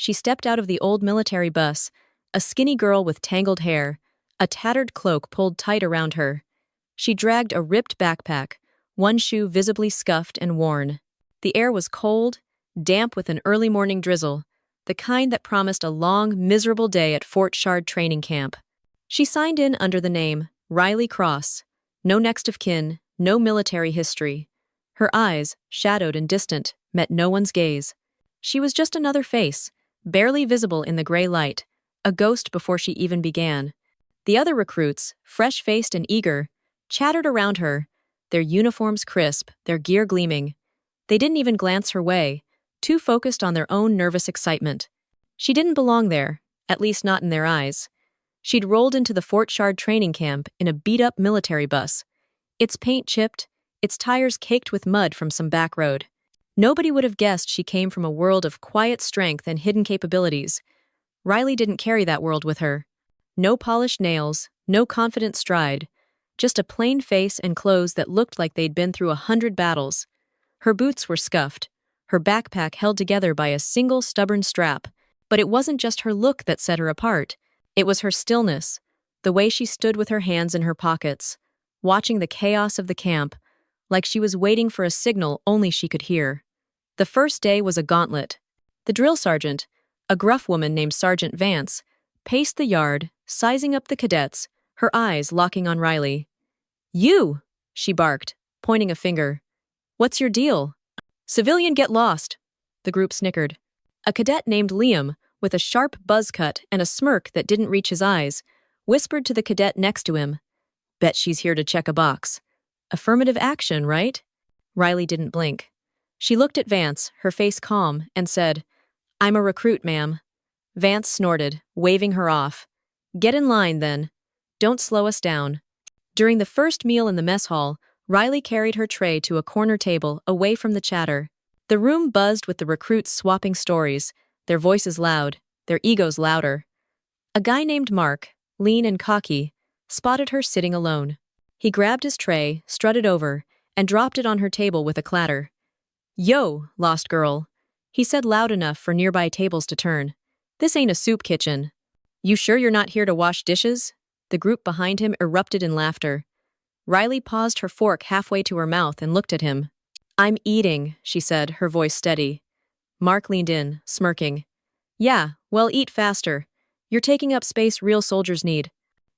She stepped out of the old military bus, a skinny girl with tangled hair, a tattered cloak pulled tight around her. She dragged a ripped backpack, one shoe visibly scuffed and worn. The air was cold, damp with an early morning drizzle, the kind that promised a long, miserable day at Fort Chard training camp. She signed in under the name Riley Cross. No next of kin, no military history. Her eyes, shadowed and distant, met no one's gaze. She was just another face, barely visible in the gray light, a ghost before she even began. The other recruits, fresh-faced and eager, chattered around her, their uniforms crisp, their gear gleaming. They didn't even glance her way, too focused on their own nervous excitement. She didn't belong there, at least not in their eyes. She'd rolled into the Fort Chard training camp in a beat-up military bus, its paint chipped, its tires caked with mud from some back road. Nobody would have guessed she came from a world of quiet strength and hidden capabilities. Riley didn't carry that world with her. No polished nails, no confident stride, just a plain face and clothes that looked like they'd been through 100 battles. Her boots were scuffed, her backpack held together by a single stubborn strap, but it wasn't just her look that set her apart. It was her stillness, the way she stood with her hands in her pockets, watching the chaos of the camp, like she was waiting for a signal only she could hear. The first day was a gauntlet. The drill sergeant, a gruff woman named Sergeant Vance, paced the yard, sizing up the cadets, her eyes locking on Riley. "You!" she barked, pointing a finger. "What's your deal?" "Civilian get lost," the group snickered. A cadet named Liam, with a sharp buzz cut and a smirk that didn't reach his eyes, whispered to the cadet next to him, "Bet she's here to check a box. Affirmative action, right?" Riley didn't blink. She looked at Vance, her face calm, and said, "I'm a recruit, ma'am." Vance snorted, waving her off. "Get in line, then. Don't slow us down." During the first meal in the mess hall, Riley carried her tray to a corner table, away from the chatter. The room buzzed with the recruits swapping stories, their voices loud, their egos louder. A guy named Mark, lean and cocky, spotted her sitting alone. He grabbed his tray, strutted over, and dropped it on her table with a clatter. "Yo, lost girl," he said loud enough for nearby tables to turn. "This ain't a soup kitchen." "You sure you're not here to wash dishes?" The group behind him erupted in laughter. Riley paused her fork halfway to her mouth and looked at him. "I'm eating," she said, her voice steady. Mark leaned in, smirking. "Yeah, well, eat faster. You're taking up space real soldiers need."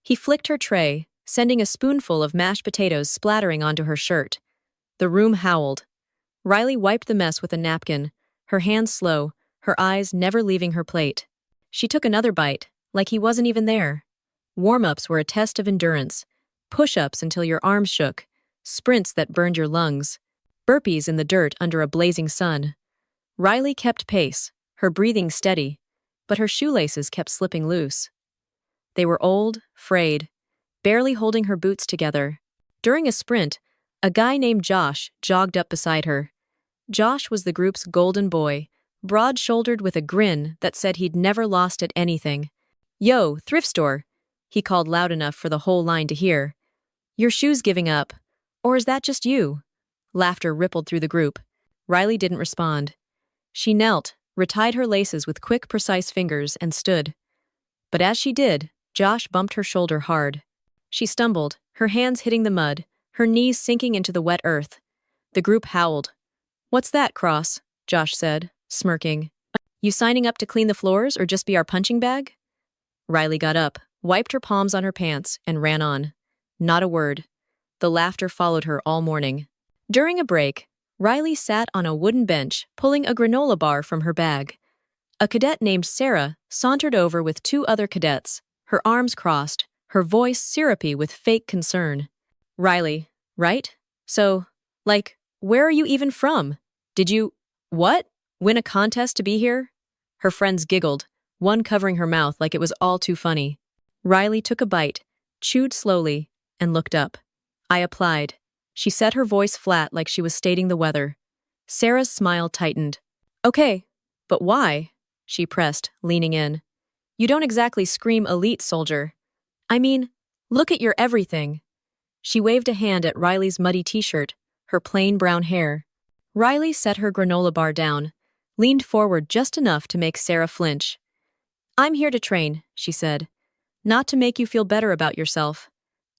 He flicked her tray, sending a spoonful of mashed potatoes splattering onto her shirt. The room howled. Riley wiped the mess with a napkin, her hands slow, her eyes never leaving her plate. She took another bite, like he wasn't even there. Warm-ups were a test of endurance. Push-ups until your arms shook, sprints that burned your lungs, burpees in the dirt under a blazing sun. Riley kept pace, her breathing steady, but her shoelaces kept slipping loose. They were old, frayed, barely holding her boots together. During a sprint, a guy named Josh jogged up beside her. Josh was the group's golden boy, broad-shouldered with a grin that said he'd never lost at anything. "Yo, thrift store," he called loud enough for the whole line to hear. "Your shoe's giving up. Or is that just you?" Laughter rippled through the group. Riley didn't respond. She knelt, retied her laces with quick, precise fingers, and stood. But as she did, Josh bumped her shoulder hard. She stumbled, her hands hitting the mud, her knees sinking into the wet earth. The group howled. "What's that, Cross?" Josh said, smirking. "You signing up to clean the floors or just be our punching bag?" Riley got up, wiped her palms on her pants, and ran on. Not a word. The laughter followed her all morning. During a break, Riley sat on a wooden bench, pulling a granola bar from her bag. A cadet named Sarah sauntered over with two other cadets, her arms crossed, her voice syrupy with fake concern. "Riley, right? So, where are you even from? Did you, win a contest to be here?" Her friends giggled, one covering her mouth like it was all too funny. Riley took a bite, chewed slowly, and looked up. "I applied." She set her voice flat like she was stating the weather. Sarah's smile tightened. "Okay, but why?" she pressed, leaning in. "You don't exactly scream elite, soldier. I mean, look at your everything." She waved a hand at Riley's muddy t-shirt, her plain brown hair. Riley set her granola bar down, leaned forward just enough to make Sarah flinch. "I'm here to train," she said. "Not to make you feel better about yourself."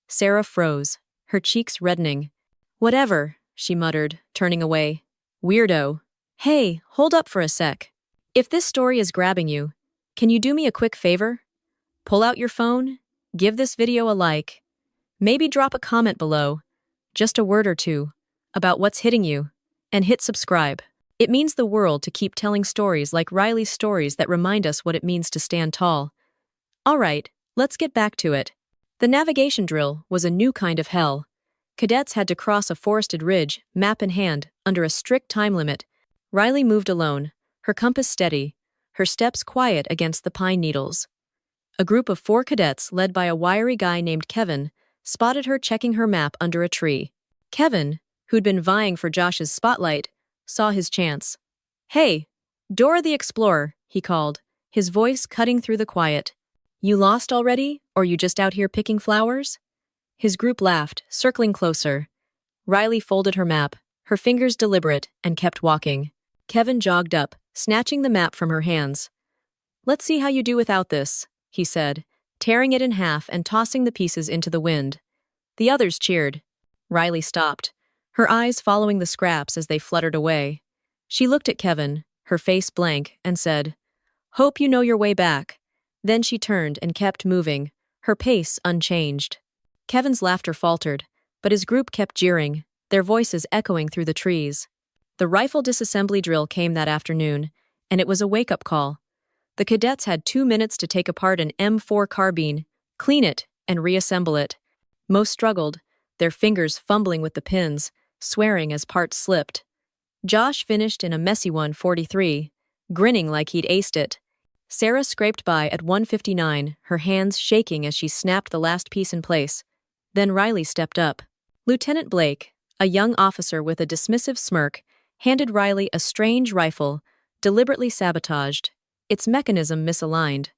Sarah froze, her cheeks reddening. "Whatever," she muttered, turning away. "Weirdo." "Hey, hold up for a sec. If this story is grabbing you, can you do me a quick favor? Pull out your phone, give this video a like, maybe drop a comment below, just a word or two, about what's hitting you, and hit subscribe. It means the world to keep telling stories like Riley's stories that remind us what it means to stand tall. Alright, let's get back to it. The navigation drill was a new kind of hell. Cadets had to cross a forested ridge, map in hand, under a strict time limit. Riley moved alone, her compass steady, her steps quiet against the pine needles. A group of 4 cadets, led by a wiry guy named Kevin, spotted her checking her map under a tree. Kevin, who'd been vying for Josh's spotlight, saw his chance. "Hey, Dora the Explorer," he called, his voice cutting through the quiet. "You lost already, or you just out here picking flowers?" His group laughed, circling closer. Riley folded her map, her fingers deliberate, and kept walking. Kevin jogged up, snatching the map from her hands. "Let's see how you do without this," he said, tearing it in half and tossing the pieces into the wind. The others cheered. Riley stopped, her eyes following the scraps as they fluttered away. She looked at Kevin, her face blank, and said, "Hope you know your way back." Then she turned and kept moving, her pace unchanged. Kevin's laughter faltered, but his group kept jeering, their voices echoing through the trees. The rifle disassembly drill came that afternoon, and it was a wake-up call. The cadets had 2 minutes to take apart an M4 carbine, clean it, and reassemble it. Most struggled, their fingers fumbling with the pins, swearing as parts slipped. Josh finished in a messy 143, grinning like he'd aced it. Sarah scraped by at 159, her hands shaking as she snapped the last piece in place. Then Riley stepped up. Lieutenant Blake, a young officer with a dismissive smirk, handed Riley a strange rifle, deliberately sabotaged, its mechanism misaligned.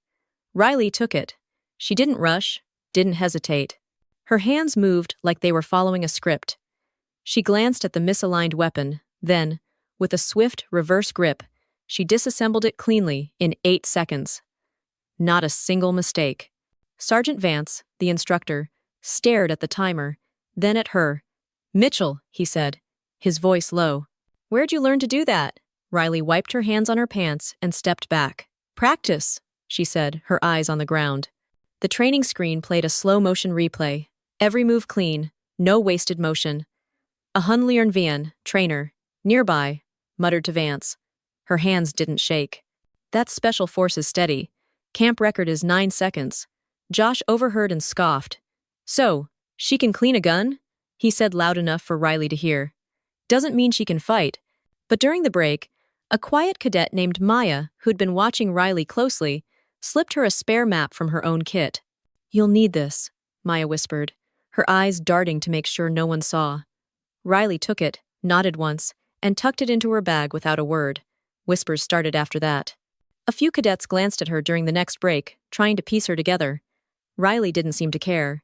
Riley took it. She didn't rush, didn't hesitate. Her hands moved like they were following a script. She glanced at the misaligned weapon, then, with a swift reverse grip, she disassembled it cleanly in 8 seconds. Not a single mistake. Sergeant Vance, the instructor, stared at the timer, then at her. "Mitchell," he said, his voice low. "Where'd you learn to do that?" Riley wiped her hands on her pants and stepped back. "Practice," she said, her eyes on the ground. The training screen played a slow-motion replay. Every move clean, no wasted motion. "A Hunliern Vien, trainer, nearby," muttered to Vance. Her hands didn't shake. "That's Special Forces steady. Camp record is 9 seconds. Josh overheard and scoffed. "So, she can clean a gun?" he said loud enough for Riley to hear. "Doesn't mean she can fight." But during the break, a quiet cadet named Maya, who'd been watching Riley closely, slipped her a spare map from her own kit. "You'll need this," Maya whispered, her eyes darting to make sure no one saw. Riley took it, nodded once, and tucked it into her bag without a word. Whispers started after that. A few cadets glanced at her during the next break, trying to piece her together. Riley didn't seem to care.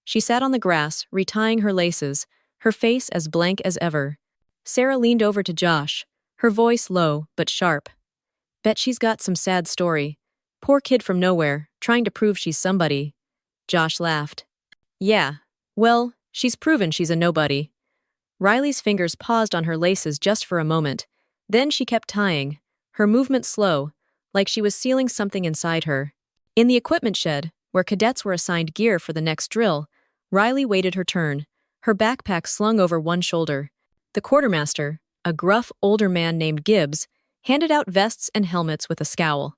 She sat on the grass, retying her laces, her face as blank as ever. Sarah leaned over to Josh, her voice low but sharp. "Bet she's got some sad story. Poor kid from nowhere, trying to prove she's somebody." Josh laughed. "Yeah, well, she's proven she's a nobody." Riley's fingers paused on her laces just for a moment. Then she kept tying, her movement slow, like she was sealing something inside her. In the equipment shed, where cadets were assigned gear for the next drill, Riley waited her turn, her backpack slung over one shoulder. The quartermaster, a gruff older man named Gibbs, handed out vests and helmets with a scowl.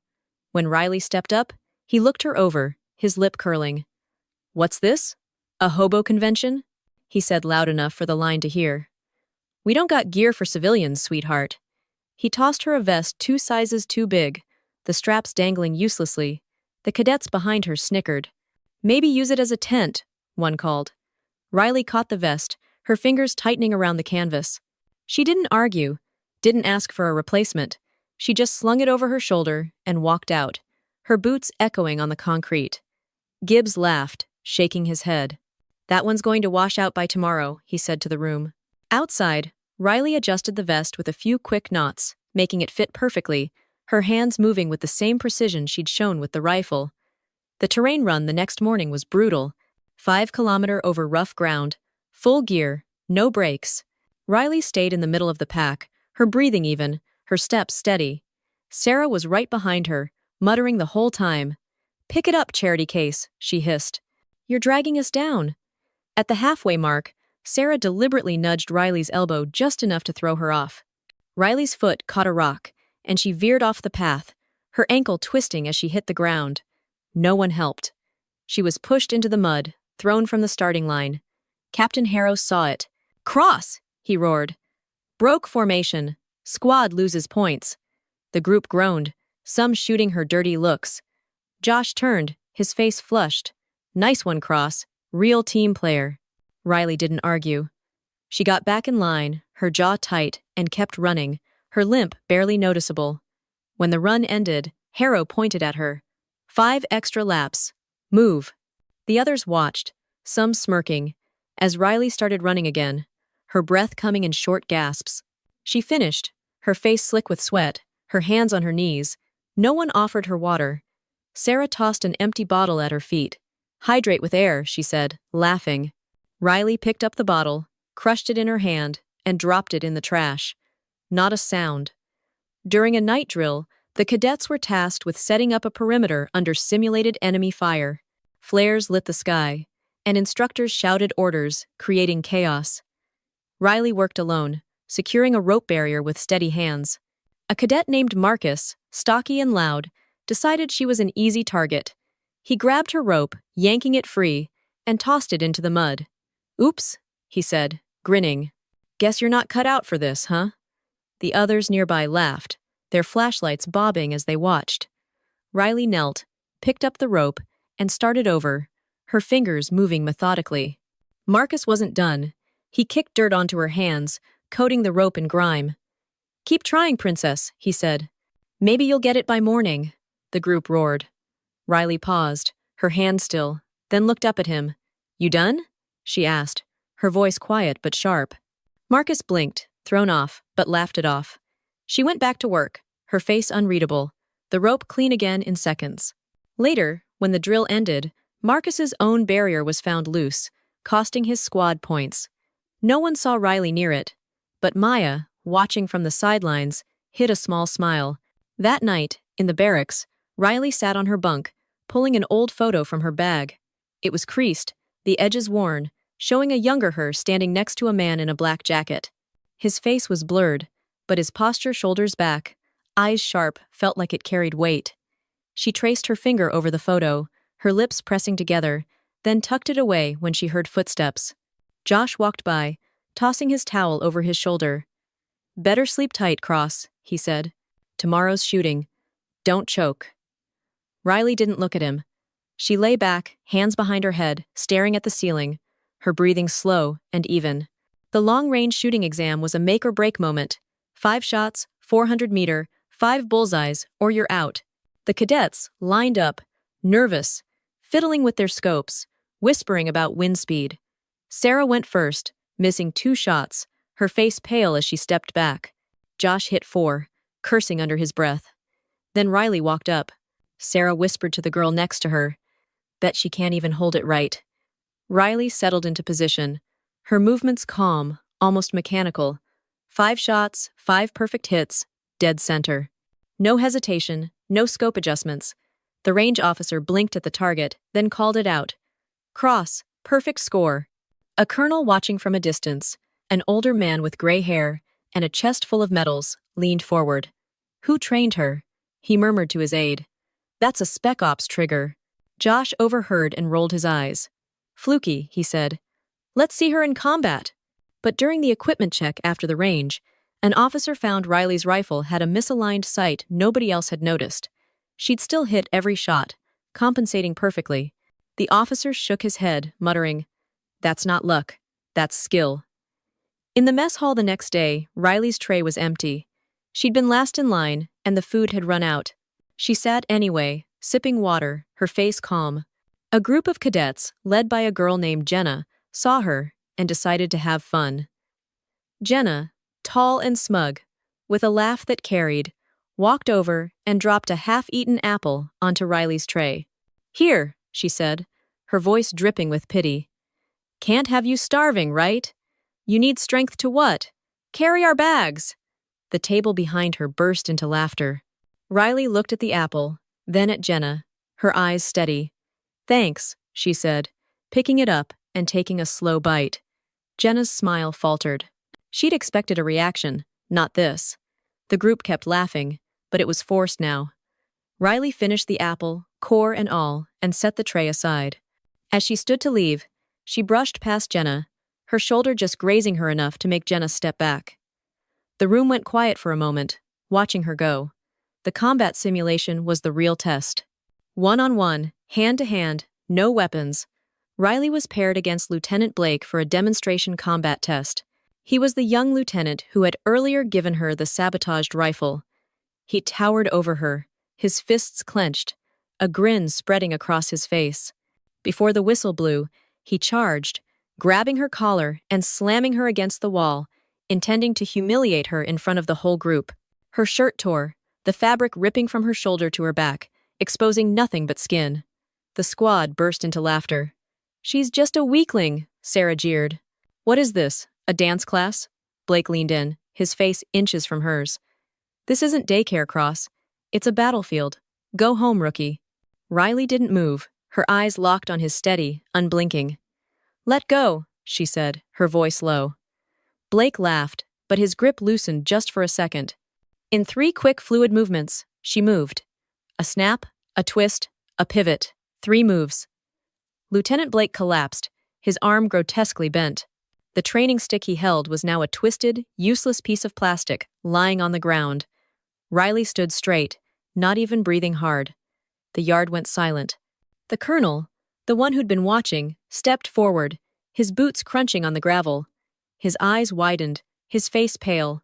When Riley stepped up, he looked her over, his lip curling. "What's this? A hobo convention?" he said loud enough for the line to hear. "We don't got gear for civilians, sweetheart." He tossed her a vest 2 sizes too big, the straps dangling uselessly. The cadets behind her snickered. "Maybe use it as a tent," one called. Riley caught the vest, her fingers tightening around the canvas. She didn't argue, didn't ask for a replacement. She just slung it over her shoulder and walked out, her boots echoing on the concrete. Gibbs laughed, shaking his head. "That one's going to wash out by tomorrow," he said to the room. Outside, Riley adjusted the vest with a few quick knots, making it fit perfectly, her hands moving with the same precision she'd shown with the rifle. The terrain run the next morning was brutal. 5 kilometers over rough ground, full gear, no brakes. Riley stayed in the middle of the pack, her breathing even, her steps steady. Sarah was right behind her, muttering the whole time. "Pick it up, Charity Case," she hissed. "You're dragging us down." At the halfway mark, Sarah deliberately nudged Riley's elbow just enough to throw her off. Riley's foot caught a rock, and she veered off the path, her ankle twisting as she hit the ground. No one helped. She was pushed into the mud, thrown from the starting line. Captain Harrow saw it. "Cross!" he roared. "Broke formation. Squad loses points." The group groaned, some shooting her dirty looks. Josh turned, his face flushed. "Nice one, Cross. Real team player." Riley didn't argue. She got back in line, her jaw tight, and kept running, her limp barely noticeable. When the run ended, Harrow pointed at her. 5 extra laps. Move." The others watched, some smirking, as Riley started running again, her breath coming in short gasps. She finished, her face slick with sweat, her hands on her knees. No one offered her water. Sarah tossed an empty bottle at her feet. "Hydrate with air," she said, laughing. Riley picked up the bottle, crushed it in her hand, and dropped it in the trash. Not a sound. During a night drill, the cadets were tasked with setting up a perimeter under simulated enemy fire. Flares lit the sky, and instructors shouted orders, creating chaos. Riley worked alone, securing a rope barrier with steady hands. A cadet named Marcus, stocky and loud, decided she was an easy target. He grabbed her rope, yanking it free, and tossed it into the mud. "Oops," he said, grinning. "Guess you're not cut out for this, huh?" The others nearby laughed, their flashlights bobbing as they watched. Riley knelt, picked up the rope, and started over, her fingers moving methodically. Marcus wasn't done. He kicked dirt onto her hands, coating the rope in grime. "Keep trying, Princess," he said. "Maybe you'll get it by morning," the group roared. Riley paused, her hand still, then looked up at him. "You done?" she asked, her voice quiet but sharp. Marcus blinked, thrown off, but laughed it off. She went back to work, her face unreadable, the rope clean again in seconds. Later, when the drill ended, Marcus's own barrier was found loose, costing his squad points. No one saw Riley near it, but Maya, watching from the sidelines, hid a small smile. That night, in the barracks, Riley sat on her bunk, pulling an old photo from her bag. It was creased, the edges worn, showing a younger her standing next to a man in a black jacket. His face was blurred, but his posture shoulders back, eyes sharp, felt like it carried weight. She traced her finger over the photo, her lips pressing together, then tucked it away when she heard footsteps. Josh walked by, tossing his towel over his shoulder. "Better sleep tight, Cross," he said. "Tomorrow's shooting. Don't choke." Riley didn't look at him. She lay back, hands behind her head, staring at the ceiling, her breathing slow and even. The long-range shooting exam was a make-or-break moment. 5 shots, 400 meter, 5 bullseyes, or you're out. The cadets lined up, nervous, fiddling with their scopes, whispering about wind speed. Sarah went first, missing 2 shots, her face pale as she stepped back. Josh hit 4, cursing under his breath. Then Riley walked up. Sarah whispered to the girl next to her. "Bet she can't even hold it right." Riley settled into position, her movements calm, almost mechanical. 5 shots, 5 perfect hits, dead center. No hesitation, no scope adjustments. The range officer blinked at the target, then called it out. "Cross, perfect score." A colonel watching from a distance, an older man with gray hair and a chest full of medals, leaned forward. "Who trained her?" he murmured to his aide. "That's a Spec Ops trigger." Josh overheard and rolled his eyes. "Fluky," he said. "Let's see her in combat." But during the equipment check after the range, an officer found Riley's rifle had a misaligned sight nobody else had noticed. She'd still hit every shot, compensating perfectly. The officer shook his head, muttering, "That's not luck, that's skill." In the mess hall the next day, Riley's tray was empty. She'd been last in line, and the food had run out. She sat anyway, sipping water, her face calm. A group of cadets, led by a girl named Jenna, saw her and decided to have fun. Jenna, tall and smug, with a laugh that carried, walked over and dropped a half-eaten apple onto Riley's tray. "Here," she said, her voice dripping with pity. "Can't have you starving, right? You need strength to what? Carry our bags." The table behind her burst into laughter. Riley looked at the apple, then at Jenna, her eyes steady. "Thanks," she said, picking it up and taking a slow bite. Jenna's smile faltered. She'd expected a reaction, not this. The group kept laughing, but it was forced now. Riley finished the apple, core and all, and set the tray aside. As she stood to leave, she brushed past Jenna, her shoulder just grazing her enough to make Jenna step back. The room went quiet for a moment, watching her go. The combat simulation was the real test. One-on-one, hand-to-hand, no weapons. Riley was paired against Lieutenant Blake for a demonstration combat test. He was the young lieutenant who had earlier given her the sabotaged rifle. He towered over her, his fists clenched, a grin spreading across his face. Before the whistle blew, he charged, grabbing her collar and slamming her against the wall, intending to humiliate her in front of the whole group. Her shirt tore, the fabric ripping from her shoulder to her back, exposing nothing but skin. The squad burst into laughter. "She's just a weakling," Sarah jeered. "What is this, a dance class?" Blake leaned in, his face inches from hers. "This isn't daycare, Cross. It's a battlefield. Go home, rookie." Riley didn't move, her eyes locked on his steady, unblinking. "Let go," she said, her voice low. Blake laughed, but his grip loosened just for a second. In 3 quick, fluid movements, she moved. A snap, a twist, a pivot. 3 moves. Lieutenant Blake collapsed, his arm grotesquely bent. The training stick he held was now a twisted, useless piece of plastic, lying on the ground. Riley stood straight, not even breathing hard. The yard went silent. The colonel, the one who'd been watching, stepped forward, his boots crunching on the gravel. His eyes widened, his face pale.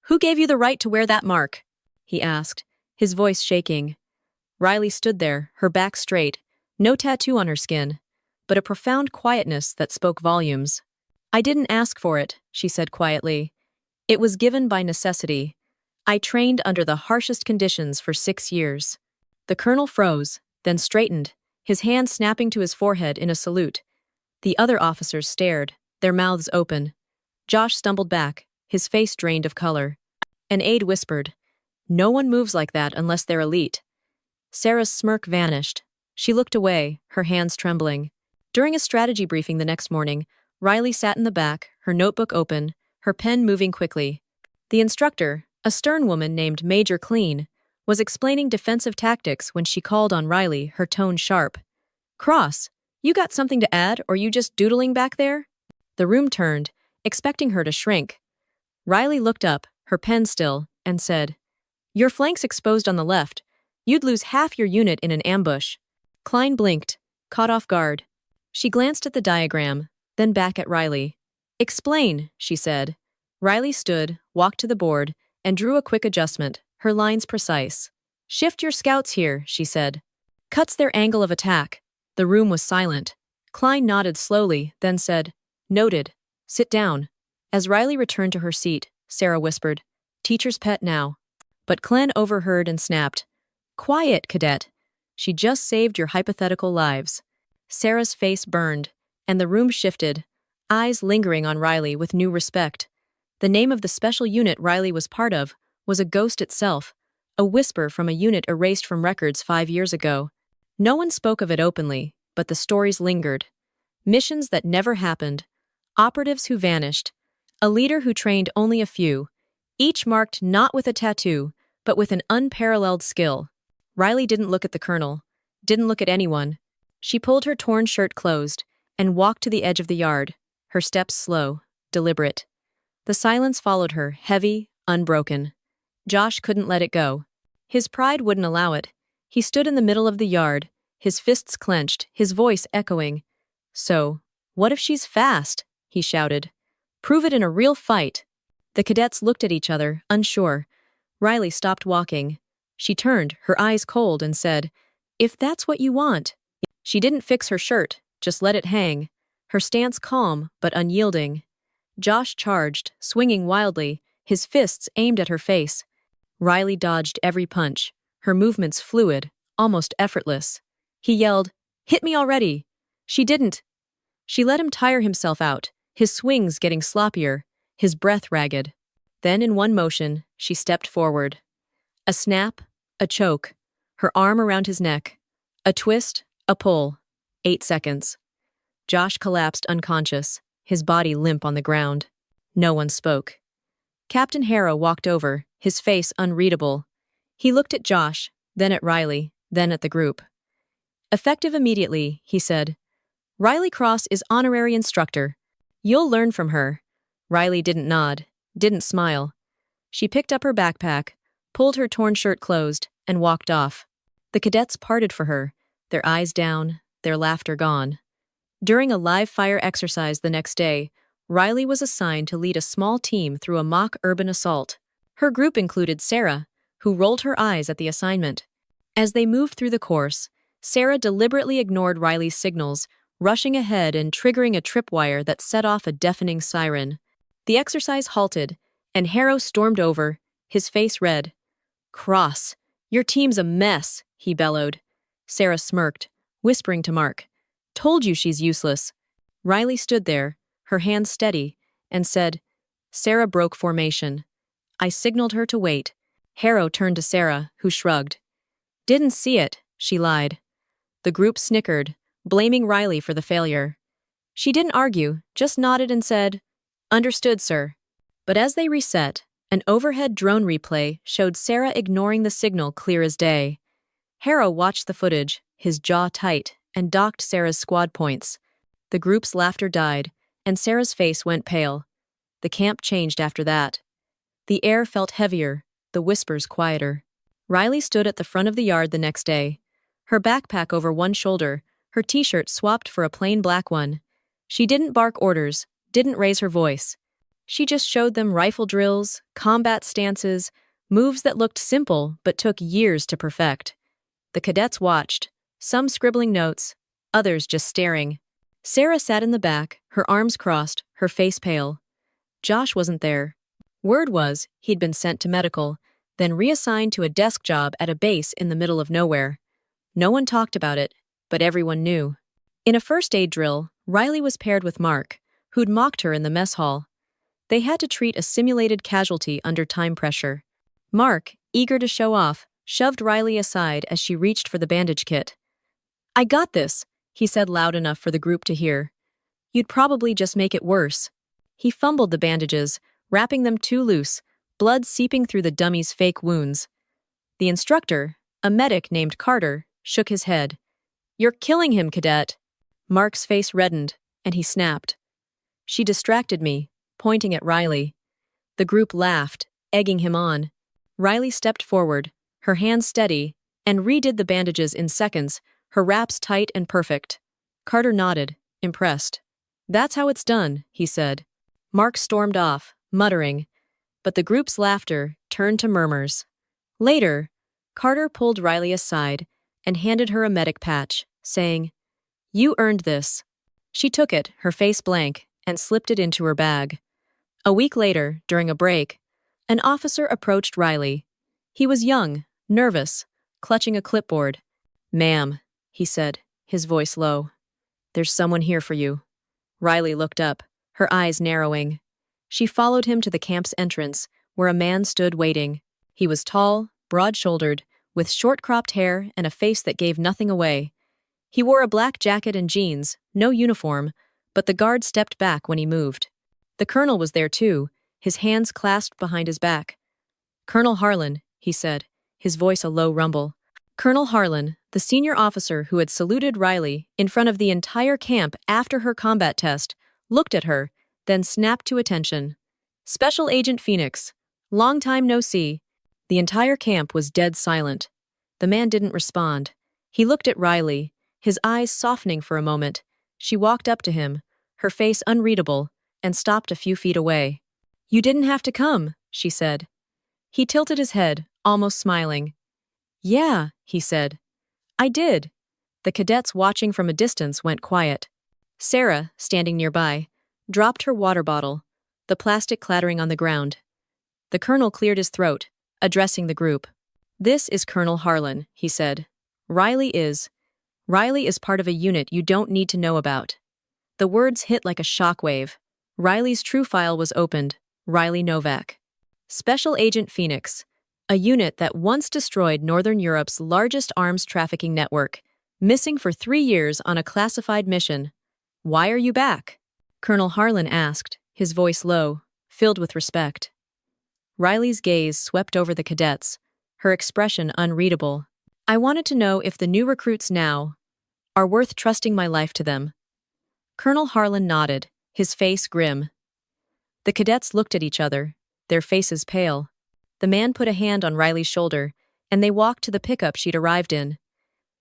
"Who gave you the right to wear that mark?" he asked, his voice shaking. Riley stood there, her back straight, no tattoo on her skin, but a profound quietness that spoke volumes. "I didn't ask for it," she said quietly. "It was given by necessity. I trained under the harshest conditions for 6 years." The colonel froze, then straightened, his hand snapping to his forehead in a salute. The other officers stared, their mouths open. Josh stumbled back, his face drained of color. An aide whispered, "No one moves like that unless they're elite." Sarah's smirk vanished. She looked away, her hands trembling. During a strategy briefing the next morning, Riley sat in the back, her notebook open, her pen moving quickly. The instructor, a stern woman named Major Clean, was explaining defensive tactics when she called on Riley, her tone sharp. "Cross, you got something to add, or you just doodling back there?" The room turned, expecting her to shrink. Riley looked up, her pen still, and said, "Your flank's exposed on the left. You'd lose half your unit in an ambush." Klein blinked, caught off guard. She glanced at the diagram, then back at Riley. "Explain," she said. Riley stood, walked to the board, and drew a quick adjustment, her lines precise. "Shift your scouts here," she said. "Cuts their angle of attack." The room was silent. Klein nodded slowly, then said, "Noted. Sit down." As Riley returned to her seat, Sarah whispered, "Teacher's pet now." But Klein overheard and snapped, "Quiet, cadet. She just saved your hypothetical lives." Sarah's face burned, and the room shifted, eyes lingering on Riley with new respect. The name of the special unit Riley was part of was a ghost itself, a whisper from a unit erased from records 5 years ago. No one spoke of it openly, but the stories lingered. Missions that never happened, operatives who vanished, a leader who trained only a few, each marked not with a tattoo, but with an unparalleled skill. Riley didn't look at the colonel, didn't look at anyone. She pulled her torn shirt closed and walked to the edge of the yard, her steps slow, deliberate. The silence followed her, heavy, unbroken. Josh couldn't let it go. His pride wouldn't allow it. He stood in the middle of the yard, his fists clenched, his voice echoing. "So, what if she's fast?" he shouted. "Prove it in a real fight." The cadets looked at each other, unsure. Riley stopped walking. She turned, her eyes cold, and said, "If that's what you want." She didn't fix her shirt, just let it hang, her stance calm but unyielding. Josh charged, swinging wildly, his fists aimed at her face. Riley dodged every punch, her movements fluid, almost effortless. He yelled, "Hit me already!" She didn't. She let him tire himself out, his swings getting sloppier, his breath ragged. Then in one motion, she stepped forward. A snap, a choke, her arm around his neck. A twist, a pull. 8 seconds. Josh collapsed unconscious, his body limp on the ground. No one spoke. Captain Harrow walked over, his face unreadable. He looked at Josh, then at Riley, then at the group. "Effective immediately," he said. "Riley Cross is honorary instructor. You'll learn from her." Riley didn't nod, didn't smile. She picked up her backpack, pulled her torn shirt closed, and walked off. The cadets parted for her, their eyes down, their laughter gone. During a live fire exercise the next day, Riley was assigned to lead a small team through a mock urban assault. Her group included Sarah, who rolled her eyes at the assignment. As they moved through the course, Sarah deliberately ignored Riley's signals, rushing ahead and triggering a tripwire that set off a deafening siren. The exercise halted, and Harrow stormed over, his face red. "Cross, your team's a mess," he bellowed. Sarah smirked, whispering to Mark, "Told you she's useless." Riley stood there, her hands steady, and said, Sarah broke formation. I signaled her to wait. Harrow turned to Sarah, who shrugged. "Didn't see it," she lied. The group snickered, blaming Riley for the failure. She didn't argue, just nodded and said, "Understood, sir." But as they reset, an overhead drone replay showed Sarah ignoring the signal clear as day. Harrow watched the footage, his jaw tight, and docked Sarah's squad points. The group's laughter died, and Sarah's face went pale. The camp changed after that. The air felt heavier, the whispers quieter. Riley stood at the front of the yard the next day. Her backpack over one shoulder, her t-shirt swapped for a plain black one. She didn't bark orders, didn't raise her voice. She just showed them rifle drills, combat stances, moves that looked simple but took years to perfect. The cadets watched, some scribbling notes, others just staring. Sarah sat in the back, her arms crossed, her face pale. Josh wasn't there. Word was he'd been sent to medical, then reassigned to a desk job at a base in the middle of nowhere. No one talked about it, but everyone knew. In a first aid drill, Riley was paired with Mark, who'd mocked her in the mess hall. They had to treat a simulated casualty under time pressure. Mark, eager to show off, shoved Riley aside as she reached for the bandage kit. "I got this," he said loud enough for the group to hear. "You'd probably just make it worse." He fumbled the bandages, wrapping them too loose, blood seeping through the dummy's fake wounds. The instructor, a medic named Carter, shook his head. "You're killing him, cadet." Mark's face reddened, and he snapped. "She distracted me," pointing at Riley. The group laughed, egging him on. Riley stepped forward, her hands steady, and redid the bandages in seconds, her wraps tight and perfect. Carter nodded, impressed. "That's how it's done," he said. Mark stormed off, muttering, but the group's laughter turned to murmurs. Later, Carter pulled Riley aside and handed her a medic patch, saying, "You earned this." She took it, her face blank, and slipped it into her bag. A week later, during a break, an officer approached Riley. He was young, nervous, clutching a clipboard. "Ma'am," he said, his voice low. "There's someone here for you." Riley looked up, her eyes narrowing. She followed him to the camp's entrance, where a man stood waiting. He was tall, broad-shouldered, with short-cropped hair and a face that gave nothing away. He wore a black jacket and jeans, no uniform, but the guard stepped back when he moved. The colonel was there too, his hands clasped behind his back. "Colonel Harlan," he said, his voice a low rumble. Colonel Harlan, the senior officer who had saluted Riley in front of the entire camp after her combat test, looked at her, then snapped to attention. "Special Agent Phoenix. Long time no see." The entire camp was dead silent. The man didn't respond. He looked at Riley, his eyes softening for a moment. She walked up to him, her face unreadable, and stopped a few feet away. "You didn't have to come," she said. He tilted his head, almost smiling. "Yeah," he said. "I did." The cadets watching from a distance went quiet. Sarah, standing nearby, dropped her water bottle, the plastic clattering on the ground. The colonel cleared his throat, addressing the group. "This is Colonel Harlan," he said. Riley is part of a unit you don't need to know about." The words hit like a shockwave. Riley's true file was opened. Riley Novak. Special Agent Phoenix, a unit that once destroyed Northern Europe's largest arms trafficking network, missing for 3 years on a classified mission. "Why are you back?" Colonel Harlan asked, his voice low, filled with respect. Riley's gaze swept over the cadets, her expression unreadable. "I wanted to know if the new recruits now are worth trusting my life to them." Colonel Harlan nodded, his face grim. The cadets looked at each other, their faces pale. The man put a hand on Riley's shoulder, and they walked to the pickup she'd arrived in.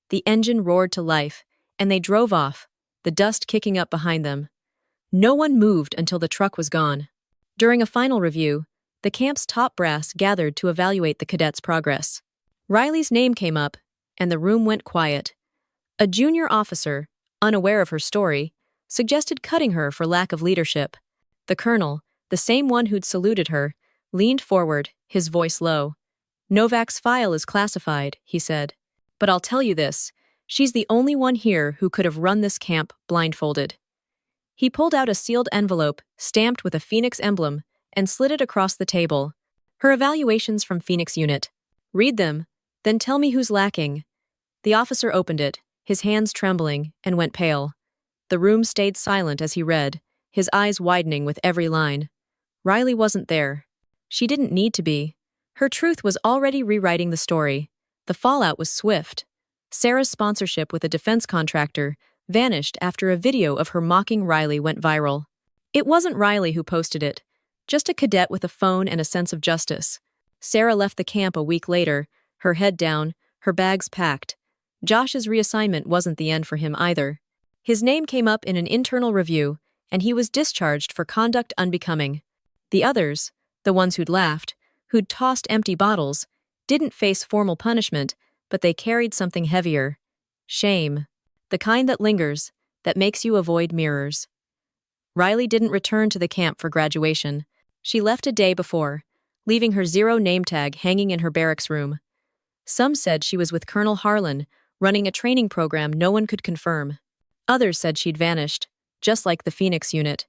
The engine roared to life, and they drove off, the dust kicking up behind them. No one moved until the truck was gone. During a final review, the camp's top brass gathered to evaluate the cadets' progress. Riley's name came up, and the room went quiet. A junior officer, unaware of her story, suggested cutting her for lack of leadership. The colonel, the same one who'd saluted her, leaned forward, his voice low. "Novak's file is classified," he said. "But I'll tell you this, she's the only one here who could have run this camp blindfolded." He pulled out a sealed envelope, stamped with a Phoenix emblem, and slid it across the table. "Her evaluations from Phoenix Unit. Read them, then tell me who's lacking." The officer opened it, his hands trembling, and went pale. The room stayed silent as he read, his eyes widening with every line. Riley wasn't there. She didn't need to be. Her truth was already rewriting the story. The fallout was swift. Sarah's sponsorship with a defense contractor vanished after a video of her mocking Riley went viral. It wasn't Riley who posted it, just a cadet with a phone and a sense of justice. Sarah left the camp a week later, her head down, her bags packed. Josh's reassignment wasn't the end for him either. His name came up in an internal review, and he was discharged for conduct unbecoming. The others, the ones who'd laughed, who'd tossed empty bottles, didn't face formal punishment, but they carried something heavier. Shame. The kind that lingers, that makes you avoid mirrors. Riley didn't return to the camp for graduation. She left a day before, leaving her 0 name tag hanging in her barracks room. Some said she was with Colonel Harlan, running a training program no one could confirm. Others said she'd vanished, just like the Phoenix unit.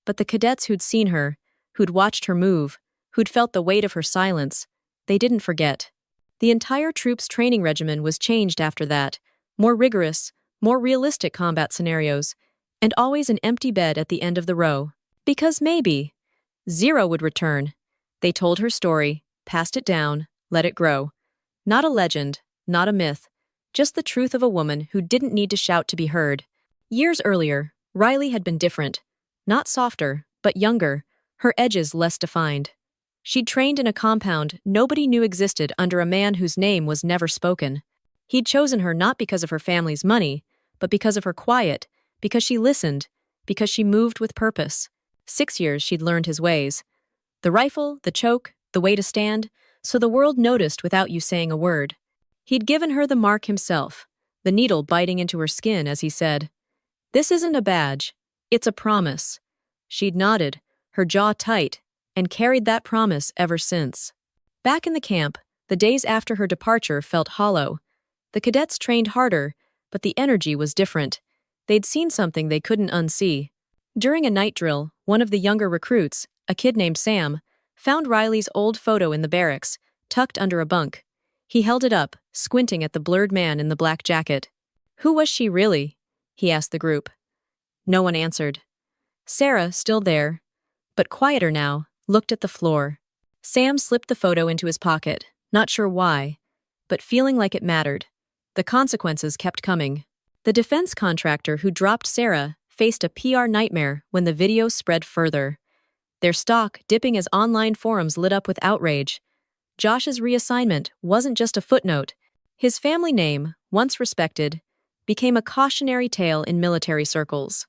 But the cadets who'd seen her, who'd watched her move, who'd felt the weight of her silence, they didn't forget. The entire troop's training regimen was changed after that, more rigorous, more realistic combat scenarios, and always an empty bed at the end of the row. Because maybe 0 would return. They told her story, passed it down, let it grow. Not a legend, not a myth, just the truth of a woman who didn't need to shout to be heard. Years earlier, Riley had been different. Not softer, but younger, her edges less defined. She'd trained in a compound nobody knew existed under a man whose name was never spoken. He'd chosen her not because of her family's money, but because of her quiet, because she listened, because she moved with purpose. 6 years she'd learned his ways. The rifle, the choke, the way to stand, so the world noticed without you saying a word. He'd given her the mark himself, the needle biting into her skin as he said, "This isn't a badge, it's a promise." She'd nodded, her jaw tight, and carried that promise ever since. Back in the camp, the days after her departure felt hollow. The cadets trained harder, but the energy was different. They'd seen something they couldn't unsee. During a night drill, one of the younger recruits, a kid named Sam, found Riley's old photo in the barracks, tucked under a bunk. He held it up, squinting at the blurred man in the black jacket. "Who was she really?" he asked the group. No one answered. Sarah, still there, but quieter now, looked at the floor. Sam slipped the photo into his pocket, not sure why, but feeling like it mattered. The consequences kept coming. The defense contractor who dropped Sarah faced a PR nightmare when the video spread further. Their stock dipping as online forums lit up with outrage. Josh's reassignment wasn't just a footnote. His family name, once respected, became a cautionary tale in military circles.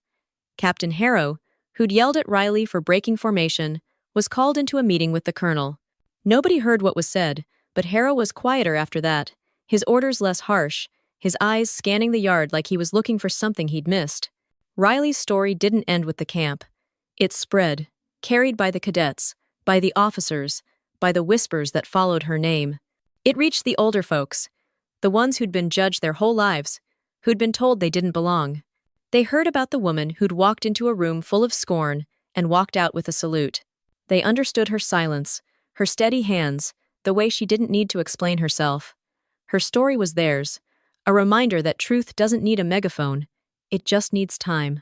Captain Harrow, who'd yelled at Riley for breaking formation, was called into a meeting with the colonel. Nobody heard what was said, but Harrow was quieter after that, his orders less harsh, his eyes scanning the yard like he was looking for something he'd missed. Riley's story didn't end with the camp. It spread, carried by the cadets, by the officers, by the whispers that followed her name. It reached the older folks, the ones who'd been judged their whole lives, who'd been told they didn't belong. They heard about the woman who'd walked into a room full of scorn and walked out with a salute. They understood her silence, her steady hands, the way she didn't need to explain herself. Her story was theirs, a reminder that truth doesn't need a megaphone, it just needs time.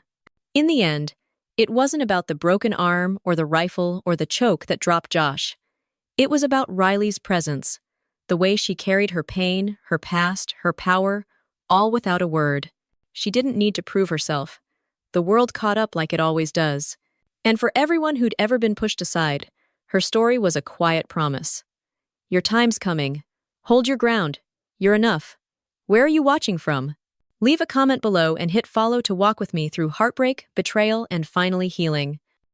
In the end, it wasn't about the broken arm or the rifle or the choke that dropped Josh. It was about Riley's presence, the way she carried her pain, her past, her power, all without a word. She didn't need to prove herself. The world caught up like it always does. And for everyone who'd ever been pushed aside, her story was a quiet promise. Your time's coming. Hold your ground. You're enough. Where are you watching from? Leave a comment below and hit follow to walk with me through heartbreak, betrayal, and finally healing.